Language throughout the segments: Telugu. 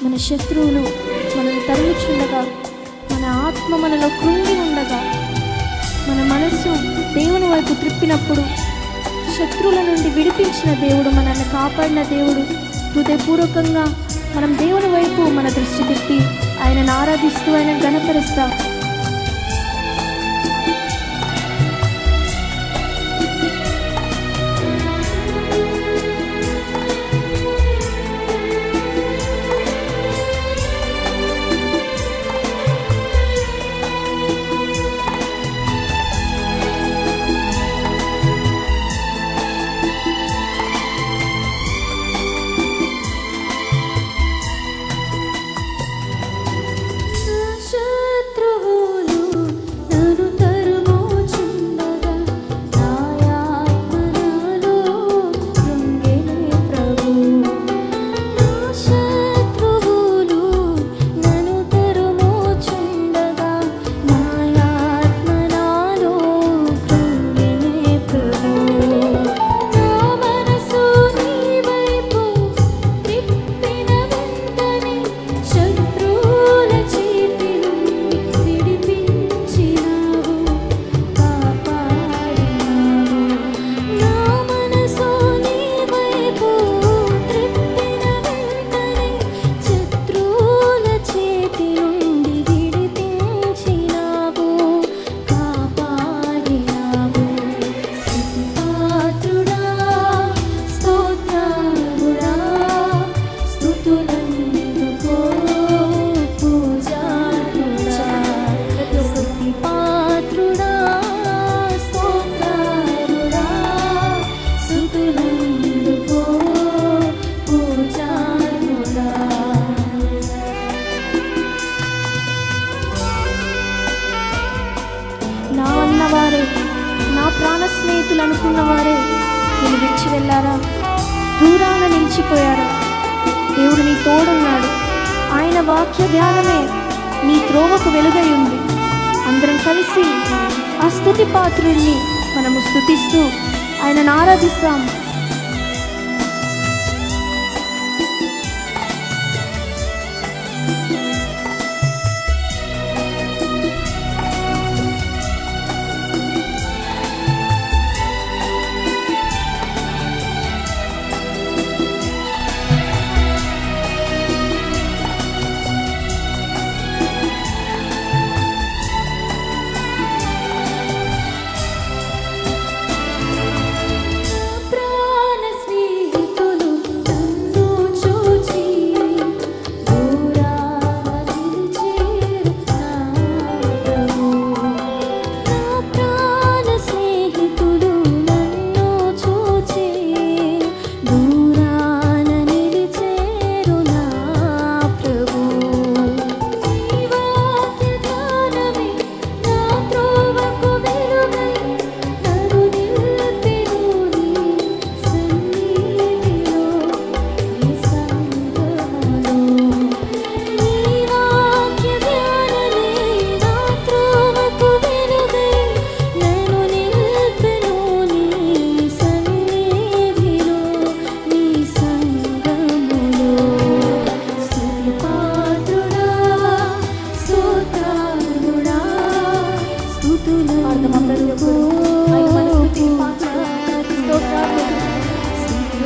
మన శత్రువులు మనల్ని తరుముచుండగా, మన ఆత్మ మనలో కృంగి ఉండగా, మన మనస్సు దేవుని వైపు త్రిప్పినప్పుడు శత్రువుల నుండి విడిపించిన దేవుడు, మనల్ని కాపాడిన దేవుడు, హృదయపూర్వకంగా మనం దేవుని వైపు మన దృష్టి తిప్పి ఆయనను ఆరాధిస్తూ ఆయన ఘనపరుస్తాం. నా ప్రాణ స్నేహితులు అనుకున్న వారే నేను విడిచి వెళ్ళారా, దూరాన నిలిచిపోయారా? దేవుడు నీ తోడున్నాడు. ఆయన వాక్య ధ్యానమే నీ త్రోవకు వెలుగై ఉంది. అందరం కలిసి ఆ స్తుతి పాత్రుడిని మనము స్తుతిస్తూ ఆయనను ఆరాధిస్తాం.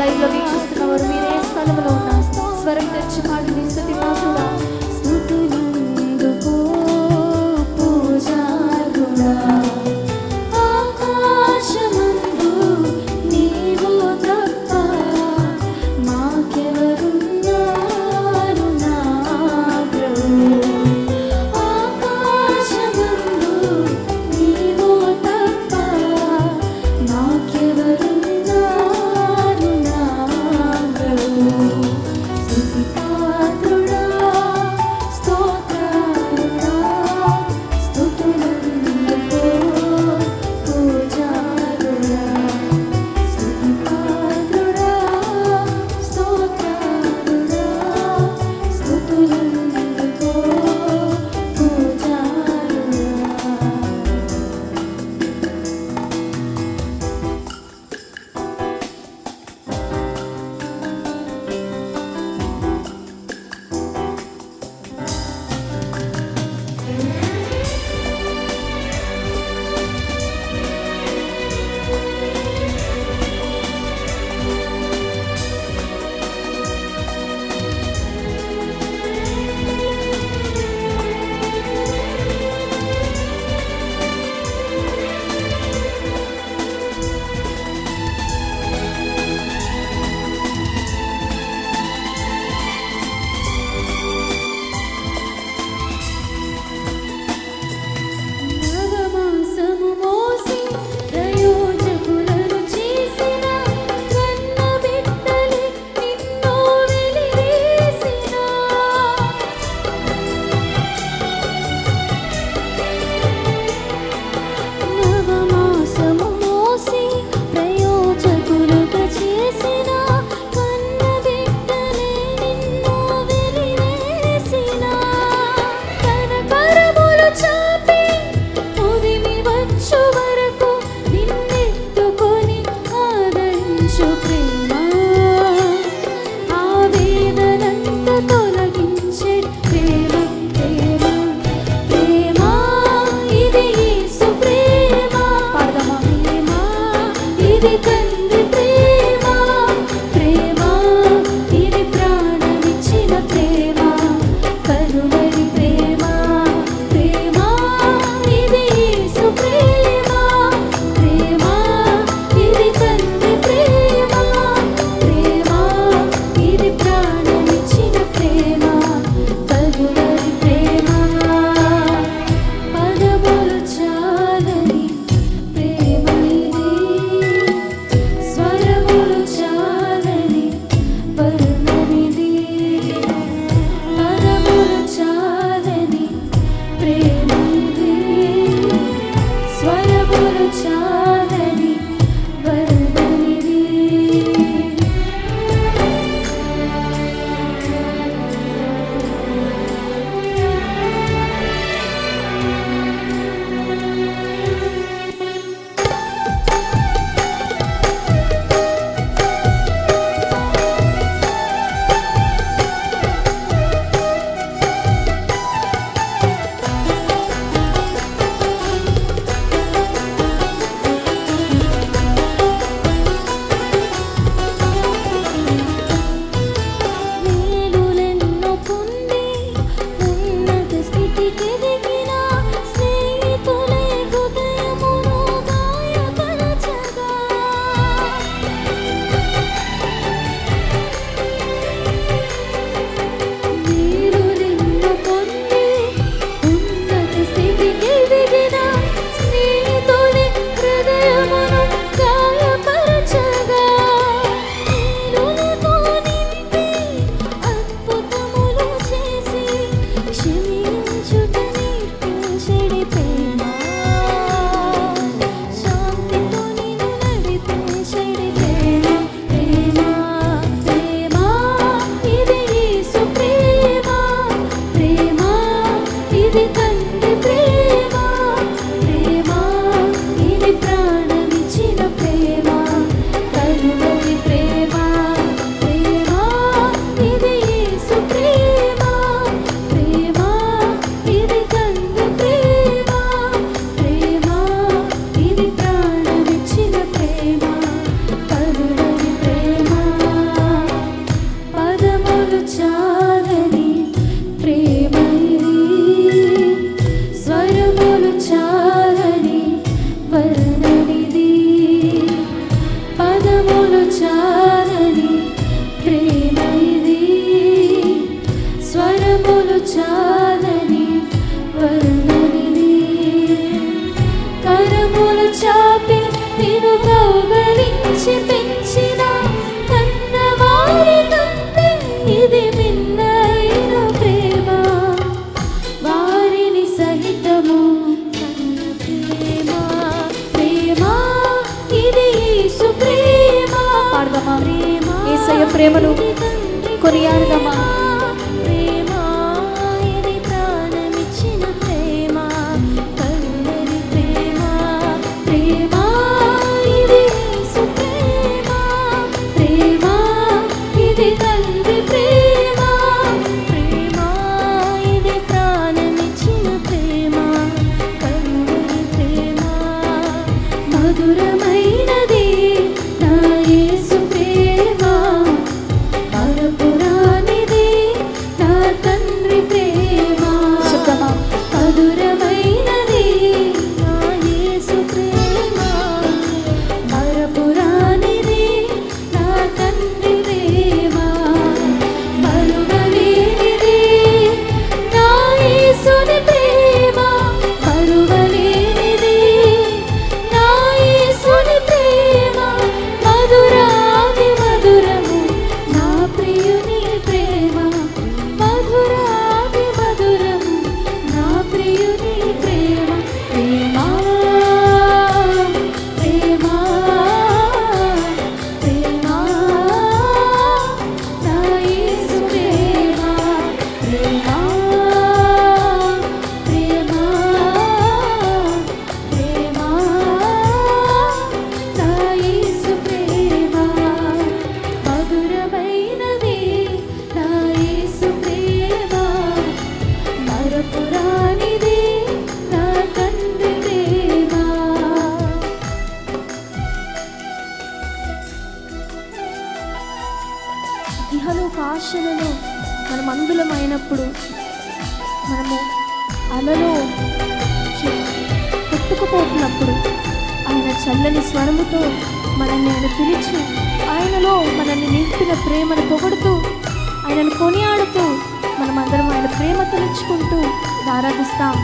లైవ్లో వీక్షిస్తున్నవారు మీరు ఏ స్థలంలో ఉన్నా స్వరం తెచ్చి పాడండి. స్తుతి పాత్రుడా, స్తుతులందుకో పూజారుడా, ఆకాశమందు నీవు తప్ప మాకెవరున్నారు నా ప్రభు. ఆకాశమందు నీవు తప్ప మాకెవరున్నారు నా ప్రభు. స్తుతి పాత్రుడా, స్తోత్రాలుడా, స్తుతులందుకో పూజారుడా, స్తుతి పాత్రుడా, స్తోత్రాలుడా, స్తుతులందుకో పూజారుడా. నవమాసము మోసి ప్రయోజకులను చేసిన కన్న బిడ్డలే నిన్ను వెలివేసిన. నవమాసము మోసి ప్రయోజకులుగా చేసిన కన్న బిడ్డలే నిన్ను వెలివేసిన. తన కరములు చాపి ఉదిమి వచ్చు వరకు నిన్నెత్తుకొని ఆదరించు ప్రేమ. ఆ వేదనంతా తొలగించే ప్రేమ, ప్రేమ, ప్రేమ. ఇది యేసు ప్రేమ. పాడదామా? ప్రేమ, ఇది తండ్రి ప్రేమ, ప్రేమ, ఇది ప్రాణమిచ్చిన ప్రేమ, కలువరి ప్రేమ, ప్రేమ, ఇది యేసు ప్రేమ, ప్రేమ, ఇది తండ్రి ప్రేమ, చాలని ప్రేమ ఇది, స్వరములు చాలని వర్ణనిది. కరములు చాపి నిన్ను కౌగలించి పెంచిన కన్నవారి కంటే ఇది మిన్నైన ప్రేమ. వారిని సహితము కన్న ప్రేమ, ప్రేమ ఇది యేసు ప్రేమ. పాడదామా? యేసయ్య ప్రేమను కొనియాడదామా? ప్రేమ ఇది ప్రాణమిచ్చిన ప్రేమ, కరుణని ప్రేమ. ప్రేమ ఇది యేసు ప్రేమ, ప్రేమ ఇది తండ్రి ప్రేమ. ప్రేమ ఇది ప్రాణమిచ్చిన ప్రేమ, కరుణని ప్రేమ. మధురమైనది నా యేసు ప్రేమ, మరపురానిది నా తండ్రి ప్రేమ. శబ్దమా? మధురమైనది నా యేసు ప్రేమ, మరపురానిది నా తండ్రి ప్రేమ. మరువలేనిది నా యేసుని ప్రేమ, మరువలేనిది నా యేసుని ప్రేమ. మధురాది మధురము నా ప్రియుని ప్రేమ, మధురాది మధురము నా ప్రియుని ప్రేమ. ప్రేమ ప్రేమ ప్రేమ నా యేసు ప్రేమ, ప్రేమ ప్రేమ ప్రేమ నా యేసు ప్రేమ. మధురమైనది నా యేసు ప్రేమ, మరపురానిది నా తండ్రి ప్రేమ. ఇహలోక ఆశలలో మనం అందులమైనప్పుడు, మనము అలలో కొట్టుకుపోతున్నప్పుడు ఆయన చల్లని స్వరముతో మనల్ని ఆయన పిలిచి, ఆయనలో మనల్ని నింపిన ప్రేమను పొగడుతూ, ఆయనను కొనియాడుతూ మనమందరం ఆయన ప్రేమ తలుచుకుంటూ ఆరాధిస్తాం.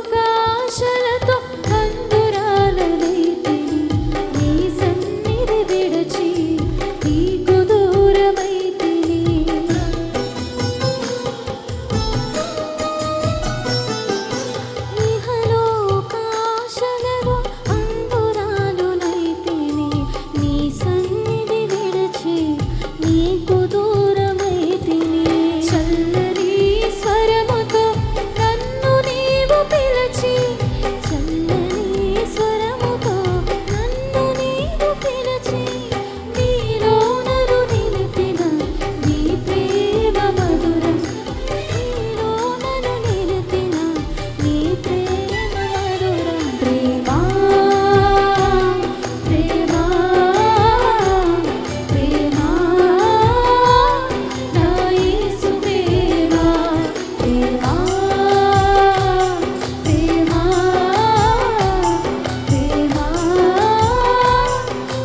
ఇహలోకాశలతో అందురాలనైతిని, నీ సన్నిధి విడచి నీకు దూరమైతిని. ఇహలోకాశలతో అందురాలునైతిని, నీ సన్నిధి విడచి నీకు దూరమైతిని. చల్లని స్వరముతో నన్ను నీవు పిలిచి, చల్లని స్వరముతో నన్ను నీవు పిలిచి, నీలో నన్ను నిలిపిన నీ ప్రేమ మధురం, నీలో నన్ను నిలిపిన నీ ప్రేమ మధురం. ప్రేమ ప్రేమ ప్రేమ నా యేసు ప్రేమ, ప్రేమ ప్రేమ ప్రేమ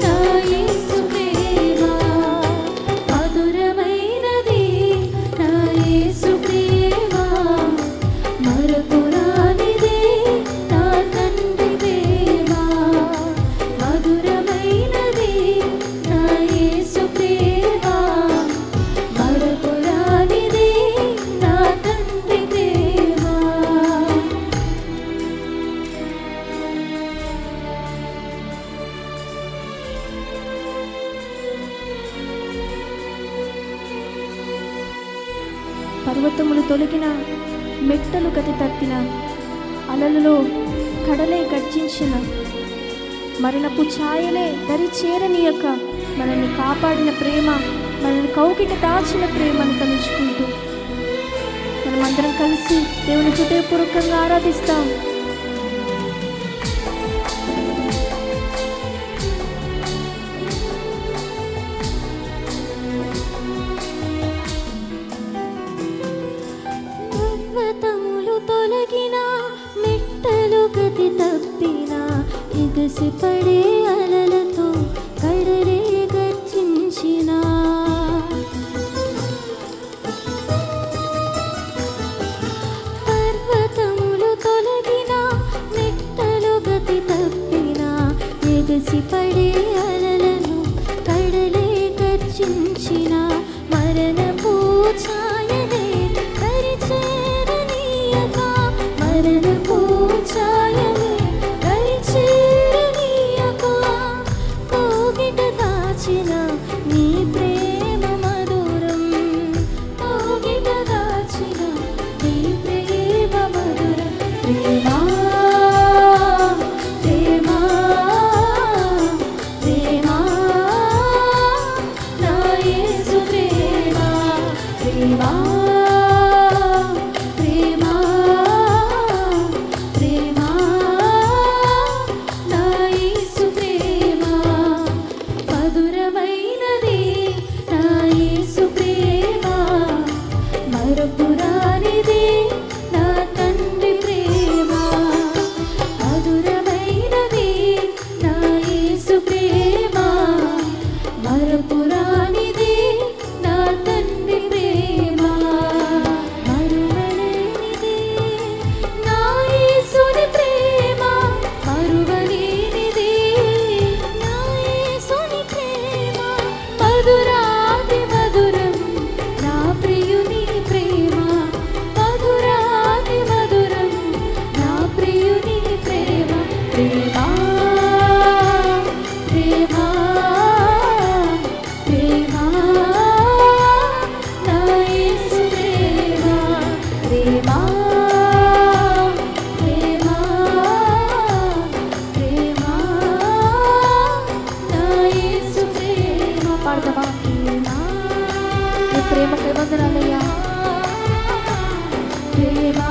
నా యేసు ప్రేమ. మధురమైనది నా యేసు ప్రేమ, మరపురానిది నా తండ్రి ప్రేమ. మధురమైనది నా యేసు ప్రేమ, మరపురానిది నా తండ్రి ప్రేమ. పర్వతములు తొలగిన, మెట్టలు గతి తప్పిన, అలలలో కడలే గర్జించిన, మరణపు ఛాయలే దరి చేరనీయక మనల్ని కాపాడిన ప్రేమ, మనల్ని కౌకిట దాచిన ప్రేమను తలుచుకుంటూ మనమందరం కలిసి దేవుని హృదయపూర్వకంగా ఆరాధిస్తాం. తప్పిన ఎగసిపడే అలలతో కడలే గర్జించిన పర్వతములు తొలగిన మెట్టలు గతి తప్పిన ఎగసిపడే అలలను కడలే గర్జించిన మరణపు ఛాయలే దరిచేరనీయక మరణపు ఛాయలే దరిచేరనీయక కోగిట దాచిన నీ ప్రేమ మధురం కోగిట దాచిన నీ ప్రేమ మధురం ప్రేమా ప్రేమా ప్రేమా నా యేసు ప్రేమా ప్రేమా ప్రేమా ప్రేమా నా యేసు ప్రేమా మధురమైనది నా యేసు ప్రేమా మరపురానిది నా తండ్రి ప్రేమ మధురమైనది నా యేసు ప్రేమ మరపురానిది నా తండ్రి ప్రేమ మరువలేనిది నా యేసుని ప్రేమ మరువలేనిది నా యేసుని ప్రేమ మధురాతి మధురం నా ప్రియుని ప్రేమ మధురాతి మధురం నా ప్రియుని ప్రేమ ప్రేమా ప్రేమా ప్రేమా నా యేసు ప్రేమ ప్రేమా ప్రేమా ప్రేమా నా యేసు ప్రేమ పాడతావా ప్రేమా నీ ప్రేమకై వందనాలయ్యా ప్రేమా